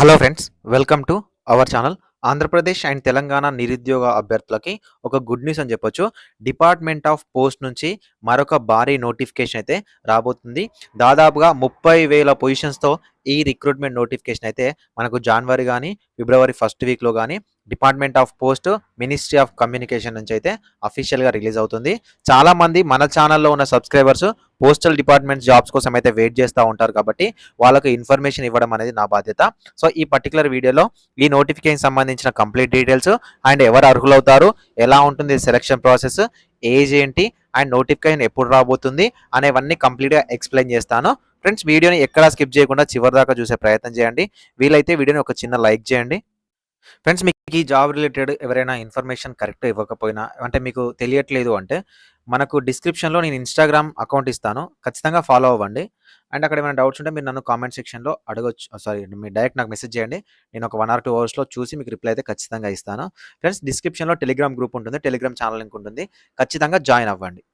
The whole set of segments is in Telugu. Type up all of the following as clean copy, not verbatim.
Hello friends, welcome to our channel. Andhra Pradesh and Telangana నిరుద్యోగ అభ్యర్థులకి ఒక గుడ్ న్యూస్ అని చెప్పొచ్చు. డిపార్ట్మెంట్ ఆఫ్ పోస్ట్ నుంచి మరొక భారీ నోటిఫికేషన్ అయితే రాబోతుంది. దాదాపుగా 30,000 పొజిషన్స్‌తో ఈ రిక్రూట్మెంట్ నోటిఫికేషన్ అయితే మనకు జనవరి గానీ, ఫిబ్రవరి ఫస్ట్ వీక్‌లో గానీ department of post, ministry of communication నుంచి అయితే అఫీషియల్‌గా రిలీజ్ అవుతుంది. చాలామంది మన ఛానల్‌లో ఉన్న సబ్స్క్రైబర్స్ పోస్టల్ డిపార్ట్మెంట్ జాబ్స్ కోసం అయితే వెయిట్ చేస్తా ఉంటారు కాబట్టి వాళ్ళకి ఇన్ఫర్మేషన్ ఇవ్వడం అనేది నా బాధ్యత. సో ఈ పర్టికులర్ వీడియోలో ఈ నోటిఫికేషన్ సంబంధించిన కంప్లీట్ డీటెయిల్స్ అండ్ ఎవరు అర్హులవుతారు, ఎలా ఉంటుంది సెలక్షన్ ప్రాసెస్, ఏజ్ ఏంటి అండ్ నోటిఫికేషన్ ఎప్పుడు రాబోతుంది అనేవన్నీ కంప్లీట్‌గా ఎక్స్‌ప్లెయిన్ చేస్తాను. ఫ్రెండ్స్, వీడియోని ఎక్కడా స్కిప్ చేయకుండా చివరి దాకా చూసే ప్రయత్నం చేయండి. వీలైతే వీడియోని ఒక చిన్న లైక్ చేయండి. ఫ్రెండ్స్, మీకు ఈ జాబ్ రిలేటెడ్ ఎవరైనా ఇన్ఫర్మేషన్ కరెక్ట్‌గా ఇవ్వకపోయినా అంటే మీకు తెలియట్లేదు అంటే మనకు డిస్క్రిప్షన్‌లో నేను ఇన్‌స్టాగ్రామ్ అకౌంట్ ఇస్తాను. ఖచ్చితంగా ఫాలో అవ్వండి. అండ్ అక్కడ ఏమైనా డౌట్స్ ఉంటే మీరు నన్ను కామెంట్ సెక్షన్‌లో అడగొచ్చు. సారీ, మీరు డైరెక్ట్ నాకు మెసేజ్ చేయండి. నేను ఒక 1 ఆర్ 2 అవర్స్‌లో చూసి మీకు రిప్లై అయితే ఖచ్చితంగా ఇస్తాను. ఫ్రెండ్స్, డిస్క్రిప్షన్‌లో టెలిగ్రామ్ గ్రూప్ ఉంటుంది. టెలిగ్రామ్ ఛానల్ లింక్ ఉంటుంది. ఖచ్చితంగా జాయిన్ అవ్వండి.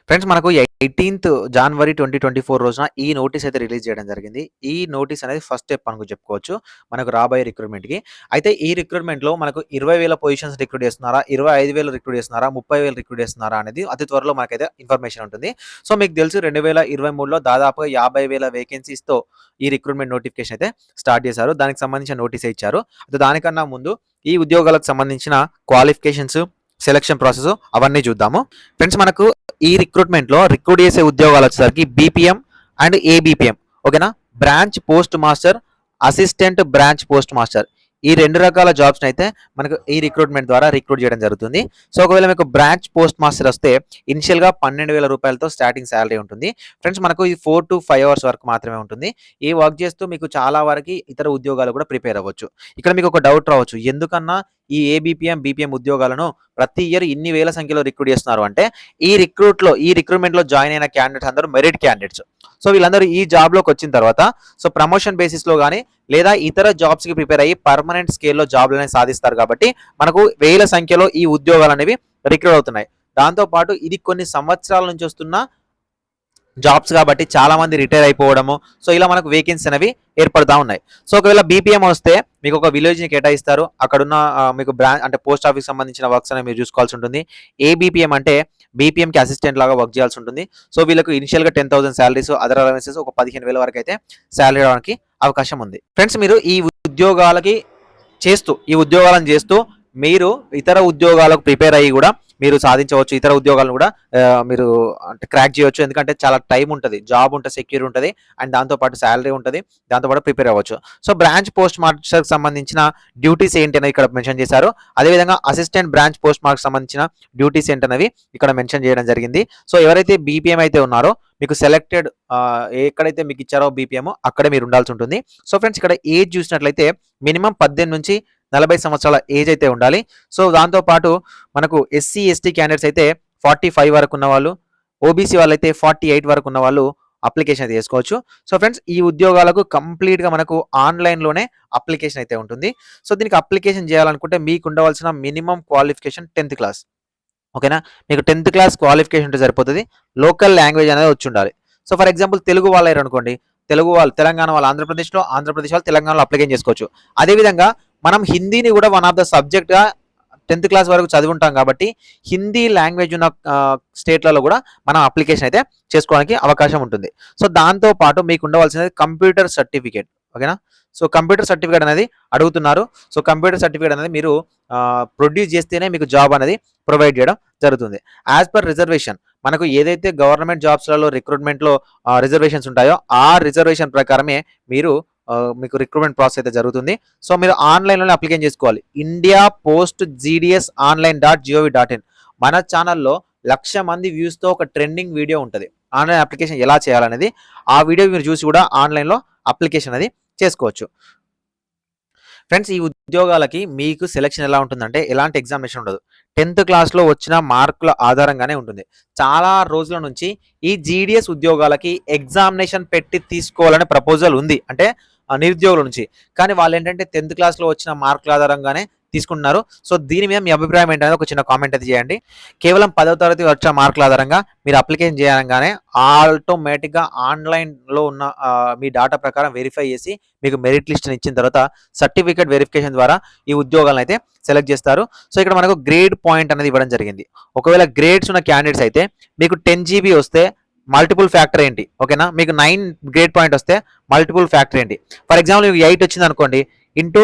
ఫ్రెండ్స్, మనకు 18థ్ జనవరి 2024 రోజున ఈ నోటీస్ అయితే రిలీజ్ చేయడం జరిగింది. ఈ నోటీస్ అనేది ఫస్ట్ స్టెప్ అనుకు చెప్పుకోవచ్చు మనకు రాబోయే రిక్రూట్మెంట్‌కి. అయితే ఈ రిక్రూట్మెంట్‌లో మనకు 20,000 పొజిషన్స్ రిక్రూట్ చేస్తున్నారా? 25,000 రిక్రూట్ చేస్తున్నారా? 30,000 రిక్రూట్ చేస్తున్నారా? అనేది అతి త్వరలో మనకైతే ఇన్ఫర్మేషన్ ఉంటుంది. సో మీకు తెలుసు 2023లో దాదాపుగా 50,000 వేకెన్సీస్‌తో ఈ రిక్రూట్మెంట్ నోటిఫికేషన్ అయితే స్టార్ట్ చేశారు. దానికి సంబంధించిన నోటీసే ఇచ్చారు. అయితే దానికన్నా ముందు ఈ ఉద్యోగాలకు సంబంధించిన క్వాలిఫికేషన్స్, సెలక్షన్ ప్రాసెస్ అవన్నీ చూద్దాము. ఫ్రెండ్స్, మనకు ఈ రిక్రూట్మెంట్‌లో రిక్రూట్ చేసే ఉద్యోగాలు వచ్చేసరికి బీపీఎం అండ్ ఏబీపీఎం. ఓకేనా? Branch post master, assistant branch post master. ఈ 2 రకాల జాబ్స్‌ని అయితే మనకు ఈ రిక్రూట్మెంట్ ద్వారా రిక్రూట్ చేయడం జరుగుతుంది. సో ఒకవేళ మీకు బ్రాంచ్ పోస్ట్ మాస్టర్ వస్తే ఇనిషియల్‌గా రూ. 12,000 స్టార్టింగ్ సాలరీ ఉంటుంది. ఫ్రెండ్స్, మనకు ఇది 4-5 అవర్స్ వరకు మాత్రమే ఉంటుంది. ఈ వర్క్ చేస్తూ మీకు చాలా వరకి ఇతర ఉద్యోగాలు కూడా ప్రిపేర్ అవ్వచ్చు. ఇక్కడ మీకు ఒక డౌట్ రావచ్చు. ఎందుకన్నా ఈ ఏబీపీఎం, బీపీఎం ఉద్యోగాలను ప్రతి ఇయర్ ఇన్ని వేల సంఖ్యలో రిక్రూట్ చేస్తున్నారు అంటే ఈ రిక్రూట్మెంట్‌లో జాయిన్ అయిన క్యాండిడేట్స్ అందరూ మెరిట్ క్యాండిడేట్స్. సో వీళ్ళందరూ ఈ జాబ్‌లోకి వచ్చిన తర్వాత సో ప్రమోషన్ బేసిస్‌లో గాని లేదా ఇతర జాబ్స్‌కి ప్రిపేర్ అయ్యి పర్మనెంట్ స్కేల్‌లో జాబ్‌లనేవి సాధిస్తారు కాబట్టి మనకు వేల సంఖ్యలో ఈ ఉద్యోగాలనేవి రిక్రూట్ అవుతున్నాయి. దాంతో పాటు ఇది కొన్ని సంవత్సరాల నుంచి వస్తున్న జాబ్స్ కాబట్టి చాలా మంది రిటైర్ అయిపోవడము, సో ఇలా మనకు వేకెన్సీ అనేవి ఏర్పడతా ఉన్నాయి. సో ఒకవేళ బీపీఎం వస్తే మీకు ఒక విలేజ్‌ని కేటాయిస్తారు. అక్కడున్న మీకు అంటే పోస్ట్ ఆఫీస్ సంబంధించిన వర్క్స్ అనేవి మీరు చూసుకోవాల్సి ఉంటుంది. ఏబీపీఎం అంటే బీపీఎంకి అసిస్టెంట్ లాగా వర్క్ చేయాల్సి ఉంటుంది. సో వీళ్ళకు ఇనిషియల్‌గా 10,000 సాలరీస్, అదర్ అలవెన్సెస్ ఒక 15,000 వరకు అయితే సాలరీ రావడానికి అవకాశం ఉంది. ఫ్రెండ్స్, మీరు ఈ ఉద్యోగాలను చేస్తూ మీరు ఇతర ఉద్యోగాలకు ప్రిపేర్ అయ్యి కూడా మీరు సాధించవచ్చు. ఇతర ఉద్యోగాలను కూడా మీరు అంటే క్రాక్ చేయొచ్చు. ఎందుకంటే చాలా టైం ఉంటుంది, జాబ్ ఉంటుంది, సెక్యూర్ ఉంటుంది అండ్ దాంతోపాటు సాలరీ ఉంటుంది. దాంతోపాటు ప్రిపేర్ అవ్వచ్చు. సో బ్రాంచ్ పోస్ట్ మాస్టర్కి సంబంధించిన డ్యూటీస్ ఏంటి అనేది ఇక్కడ మెన్షన్ చేశారు. అదేవిధంగా అసిస్టెంట్ బ్రాంచ్ పోస్ట్ మాస్టర్కి సంబంధించిన డ్యూటీస్ ఏంటనేవి ఇక్కడ మెన్షన్ చేయడం జరిగింది. సో ఎవరైతే బీపీఎం అయితే ఉన్నారో మీకు సెలెక్టెడ్ ఎక్కడైతే మీకు ఇచ్చారో బీపీఎం అక్కడే మీరు ఉండాల్సి ఉంటుంది. సో ఫ్రెండ్స్, ఇక్కడ ఏజ్ చూసినట్లయితే మినిమం 18 నుంచి 40 సంవత్సరాల ఏజ్ అయితే ఉండాలి. సో దాంతోపాటు మనకు ఎస్సీ, ఎస్టీ క్యాండిడేట్స్ అయితే 45 వరకు ఉన్న వాళ్ళు, ఓబీసీ వాళ్ళైతే 48 వరకు ఉన్న వాళ్ళు అప్లికేషన్ అయితే చేసుకోవచ్చు. సో ఫ్రెండ్స్, ఈ ఉద్యోగాలకు కంప్లీట్‌గా మనకు ఆన్‌లైన్‌లోనే అప్లికేషన్ అయితే ఉంటుంది. సో దీనికి అప్లికేషన్ చేయాలనుకుంటే మీకు ఉండవలసిన మినిమం క్వాలిఫికేషన్ 10థ్ క్లాస్. ఓకేనా? మీకు 10థ్ క్లాస్ క్వాలిఫికేషన్ ఉంటే సరిపోతుంది. లోకల్ లాంగ్వేజ్ అనేది వచ్చి ఉండాలి. సో ఫర్ ఎగ్జాంపుల్ తెలుగు వాళ్ళయ్యారు అనుకోండి, తెలుగు వాళ్ళు తెలంగాణ వాళ్ళు ఆంధ్రప్రదేశ్ వాళ్ళు తెలంగాణలో అప్లికేషన్ చేసుకోవచ్చు. అదేవిధంగా మనం హిందీని కూడా వన్ ఆఫ్ ద సబ్జెక్ట్‌గా 10థ్ క్లాస్ వరకు చదివుంటాం కాబట్టి హిందీ లాంగ్వేజ్ ఉన్న స్టేట్లలో కూడా మనం అప్లికేషన్ అయితే చేసుకోవడానికి అవకాశం ఉంటుంది. సో దాంతో పాటు మీకు ఉండవలసినది కంప్యూటర్ సర్టిఫికేట్. ఓకేనా? సో కంప్యూటర్ సర్టిఫికేట్ అనేది అడుగుతున్నారు. సో కంప్యూటర్ సర్టిఫికేట్ అనేది మీరు ప్రొడ్యూస్ చేస్తేనే మీకు జాబ్ అనేది ప్రొవైడ్ చేయడం జరుగుతుంది. యాజ్ పర్ రిజర్వేషన్ మనకు ఏదైతే గవర్నమెంట్ జాబ్స్‌లలో రిక్రూట్మెంట్‌లో రిజర్వేషన్స్ ఉంటాయో ఆ రిజర్వేషన్ ప్రకారమే మీకు రిక్రూట్మెంట్ ప్రాసెస్ అయితే జరుగుతుంది. సో మీరు ఆన్‌లైన్‌లోనే అప్లికేషన్ చేసుకోవాలి. ఇండియా పోస్ట్ జీడీఎస్ online.gov.in మన ఛానల్‌లో 1,00,000 మంది వ్యూస్‌తో ఒక ట్రెండింగ్ వీడియో ఉంటది. ఆన్‌లైన్ అప్లికేషన్ ఎలా చేయాలనేది. ఆ వీడియో మీరు చూసి కూడా ఆన్‌లైన్‌లో అప్లికేషన్ అది చేసుకోవచ్చు. ఫ్రెండ్స్, ఈ ఉద్యోగాలకి మీకు సెలక్షన్ ఎలా ఉంటుందంటే ఎలాంటి ఎగ్జామినేషన్ ఉండదు. 10థ్ క్లాస్‌లో వచ్చిన మార్కుల ఆధారంగానే ఉంటుంది. చాలా రోజుల నుంచి ఈ జీడీఎస్ ఉద్యోగాలకి ఎగ్జామినేషన్ పెట్టి తీసుకోవాలనే ప్రపోజల్ ఉంది. అంటే నిరుద్యోగుల నుంచి. కానీ వాళ్ళేంటంటే 10థ్ క్లాస్‌లో వచ్చిన మార్కుల ఆధారంగానే తీసుకుంటున్నారు. సో దీని మీద మీ అభిప్రాయం ఏంటనేది ఒక చిన్న కామెంట్ అయితే చేయండి. కేవలం 10వ తరగతి వచ్చిన మార్కుల ఆధారంగా మీరు అప్లికేషన్ చేయగానే ఆటోమేటిక్‌గా ఆన్‌లైన్‌లో ఉన్న మీ డాటా ప్రకారం వెరిఫై చేసి మీకు మెరిట్ లిస్ట్‌ని ఇచ్చిన తర్వాత సర్టిఫికేట్ వెరిఫికేషన్ ద్వారా ఈ ఉద్యోగాలను అయితే సెలెక్ట్ చేస్తారు. సో ఇక్కడ మనకు గ్రేడ్ పాయింట్ అనేది ఇవ్వడం జరిగింది. ఒకవేళ గ్రేడ్స్ ఉన్న క్యాండిడేట్స్ అయితే మీకు 10 జీబీ వస్తే మల్టిపుల్ ఫ్యాక్టర్ ఏంటి, ఓకేనా? మీకు 9 గ్రేడ్ పాయింట్ వస్తే మల్టిపుల్ ఫ్యాక్టర్ ఏంటి? ఫర్ ఎగ్జాంపుల్ మీకు 8 వచ్చింది అనుకోండి, ఇంటూ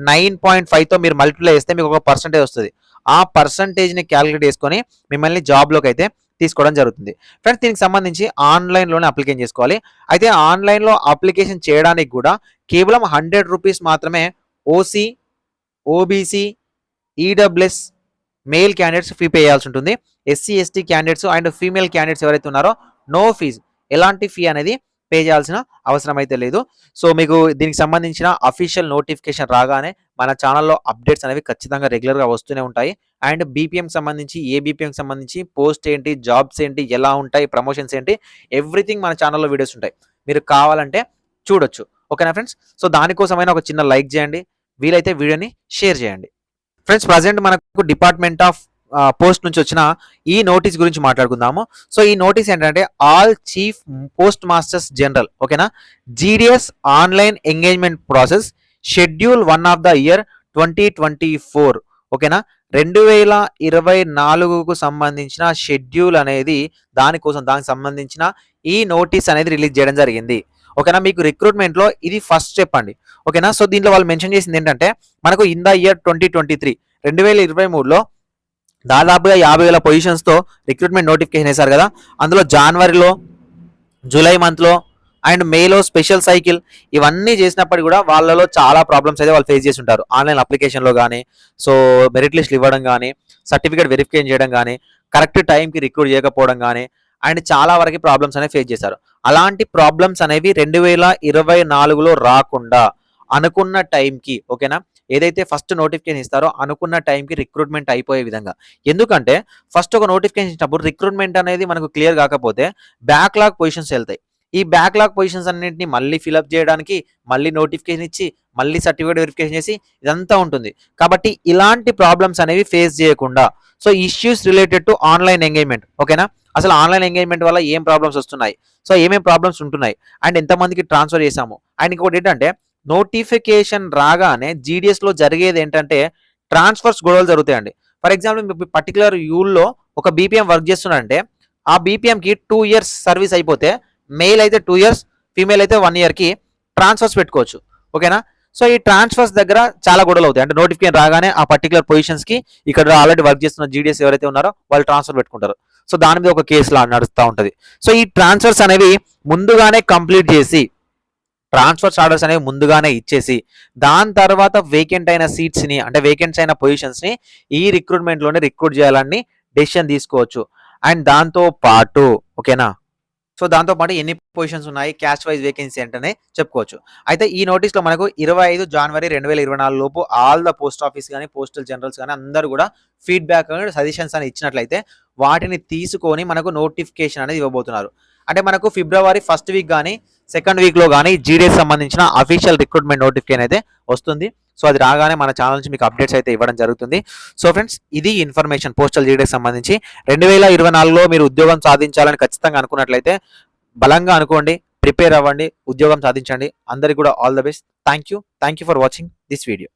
9.5తో మీరు మల్టిప్లై చేస్తే మీకు ఒక పర్సంటేజ్ వస్తుంది. ఆ పర్సంటేజ్ని క్యాలిక్యులేట్ చేసుకొని మిమ్మల్ని జాబ్లోకి అయితే తీసుకోవడం జరుగుతుంది. ఫ్రెండ్స్ దీనికి సంబంధించి ఆన్లైన్లోనే అప్లికేషన్ చేసుకోవాలి. అయితే ఆన్లైన్లో అప్లికేషన్ చేయడానికి కూడా కేవలం 100 రూపీస్ మాత్రమే OC, OBC, EWS male candidates fee pay చేయాల్సి ఉంటుంది. SC, ST candidates and female candidates ఎవరైతే ఉన్నారో నో ఫీజు, ఎలాంటి ఫీ అనేది పే చేయాల్సిన అవసరం అయితే లేదు. సో మీకు దీనికి సంబంధించిన అఫీషియల్ నోటిఫికేషన్ రాగానే మన ఛానల్లో అప్డేట్స్ అనేవి ఖచ్చితంగా రెగ్యులర్గా వస్తూనే ఉంటాయి. అండ్ బీపీఎం సంబంధించి, ఏ బీపీఎం సంబంధించి పోస్ట్ ఏంటి, జాబ్స్ ఏంటి, ఎలా ఉంటాయి, ప్రమోషన్స్ ఏంటి, ఎవ్రీథింగ్ మన ఛానల్లో వీడియోస్ ఉంటాయి. మీరు కావాలంటే చూడొచ్చు. ఓకేనా ఫ్రెండ్స్? సో దానికోసమైనా ఒక చిన్న లైక్ చేయండి, వీలైతే వీడియోని షేర్ చేయండి. ఫ్రెండ్స్ ప్రజెంట్ మనకు డిపార్ట్మెంట్ ఆఫ్ పోస్ట్ నుంచి వచ్చిన ఈ నోటీస్ గురించి మాట్లాడుకుందాము. సో ఈ నోటీస్ ఏంటంటే all chief post masters general, ఓకేనా, GDS online engagement process schedule 1 of the year 2024, ఓకేనా, 2024కు సంబంధించిన షెడ్యూల్ అనేది దానికి సంబంధించిన ఈ నోటీస్ అనేది రిలీజ్ చేయడం జరిగింది. ఓకేనా, మీకు రిక్రూట్మెంట్లో ఇది ఫస్ట్ స్టెప్ అండి. ఓకేనా, సో దీంట్లో వాళ్ళు మెన్షన్ చేసింది ఏంటంటే మనకు ఇన్ ద ఇయర్ 2023లో దాదాపుగా 50,000 పొజిషన్స్తో రిక్రూట్మెంట్ నోటిఫికేషన్ వేశారు కదా. అందులో జనవరిలో, జూలై మంత్లో అండ్ మేలో స్పెషల్ సైకిల్ ఇవన్నీ చేసినప్పటికీ కూడా వాళ్ళలో చాలా ప్రాబ్లమ్స్ అయితే వాళ్ళు ఫేస్ చేసి ఉంటారు. ఆన్లైన్ అప్లికేషన్లో కానీ, సో మెరిట్ లిస్ట్లు ఇవ్వడం కానీ, సర్టిఫికేట్ వెరిఫికేషన్ చేయడం కానీ, కరెక్ట్ టైంకి రిక్రూట్ చేయకపోవడం కానీ అండ్ చాలా వరకు ప్రాబ్లమ్స్ అనేవి ఫేస్ చేశారు. అలాంటి ప్రాబ్లమ్స్ అనేవి 2024లో రాకుండా అనుకున్న టైంకి, ఓకేనా, ఏదైతే ఫస్ట్ నోటిఫికేషన్ ఇస్తారో అనుకున్న టైంకి రిక్రూట్మెంట్ అయిపోయే విధంగా. ఎందుకంటే ఫస్ట్ ఒక నోటిఫికేషన్ ఇచ్చినప్పుడు రిక్రూట్మెంట్ అనేది మనకు క్లియర్ కాకపోతే బ్యాక్లాగ్ పొజిషన్స్ వెళ్తాయి. ఈ బ్యాక్లాగ్ పొజిషన్స్ అన్నింటినీ మళ్ళీ ఫిలప్ చేయడానికి మళ్ళీ నోటిఫికేషన్ ఇచ్చి మళ్ళీ సర్టిఫికేట్ వెరిఫికేషన్ చేసి ఇదంతా ఉంటుంది. కాబట్టి ఇలాంటి ప్రాబ్లమ్స్ అనేవి ఫేస్ చేయకుండా, so issues related to online engagement, ఓకేనా, అసలు ఆన్లైన్ ఎంగేజ్మెంట్ వల్ల ఏం ప్రాబ్లమ్స్ వస్తున్నాయి, సో ఏమేం ప్రాబ్లమ్స్ ఉంటున్నాయి అండ్ ఎంతమందికి ట్రాన్స్ఫర్ చేశాము. అండ్ ఇంకోటి ఏంటంటే నోటిఫికేషన్ రాగానే జీడిఎస్లో జరిగేది ఏంటంటే ట్రాన్స్ఫర్స్ గొడవలు జరుగుతాయండి. ఫర్ ఎగ్జాంపుల్ పర్టికులర్ యూల్లో ఒక బీపీఎం వర్క్ చేస్తున్నాడంటే ఆ బీపీఎంకి 2 years సర్వీస్ అయిపోతే మేల్ అయితే 2 years, ఫీమేల్ అయితే 1 yearకి ట్రాన్స్ఫర్స్ పెట్టుకోవచ్చు. ఓకేనా, సో ఈ ట్రాన్స్ఫర్స్ దగ్గర చాలా గొడవలు అవుతాయి. అంటే నోటిఫికేషన్ రాగానే ఆ పర్టికులర్ పొజిషన్స్కి ఇక్కడ ఆల్రెడీ వర్క్ చేస్తున్న జీడిఎస్ ఎవరైతే ఉన్నారో వాళ్ళు ట్రాన్స్ఫర్ పెట్టుకుంటారు. సో దాని మీద ఒక కేసు లా నడుస్తూ ఉంటుంది. సో ఈ ట్రాన్స్ఫర్స్ అనేవి ముందుగానే కంప్లీట్ చేసి, ట్రాన్స్ఫర్స్ ఆర్డర్స్ అనేవి ముందుగానే ఇచ్చేసి దాని తర్వాత వేకెంట్ అయిన సీట్స్ని, అంటే వేకెంట్స్ అయిన పొజిషన్స్ని ఈ రిక్రూట్మెంట్లోనే రిక్రూట్ చేయాలని డెసిషన్ తీసుకోవచ్చు. అండ్ దాంతో పాటు, ఓకేనా, సో దాంతోపాటు ఎన్ని పొజిషన్స్ ఉన్నాయి, క్యాస్ట్ వైజ్ వేకెన్సీ ఏంటనే చెప్పుకోవచ్చు. అయితే ఈ నోటీస్లో మనకు 25 జనవరి 2024 లోపు ఆల్ ద పోస్ట్ ఆఫీస్ కానీ, పోస్టల్ జనరల్స్ కానీ అందరూ కూడా ఫీడ్బ్యాక్ సజెషన్స్ అని ఇచ్చినట్లయితే వాటిని తీసుకొని మనకు నోటిఫికేషన్ అనేది ఇవ్వబోతున్నారు. అంటే మనకు ఫిబ్రవరి 1st వీక్ కానీ 2nd వీక్లో కానీ జీడీఎస్ సంబంధించిన అఫీషియల్ రిక్రూట్మెంట్ నోటిఫికేషన్ అయితే వస్తుంది. సో అది రాగానే మన ఛానల్ నుంచి మీకు అప్డేట్స్ అయితే ఇవ్వడం జరుగుతుంది. సో ఫ్రెండ్స్, ఇది ఇన్ఫర్మేషన్ పోస్టల్ జీడీఎస్ సంబంధించి. 2024లో మీరు ఉద్యోగం సాధించాలని ఖచ్చితంగా అనుకున్నట్లయితే బలంగా అనుకోండి, ప్రిపేర్ అవ్వండి, ఉద్యోగం సాధించండి. అందరికీ కూడా all the best. Thank you for watching this video.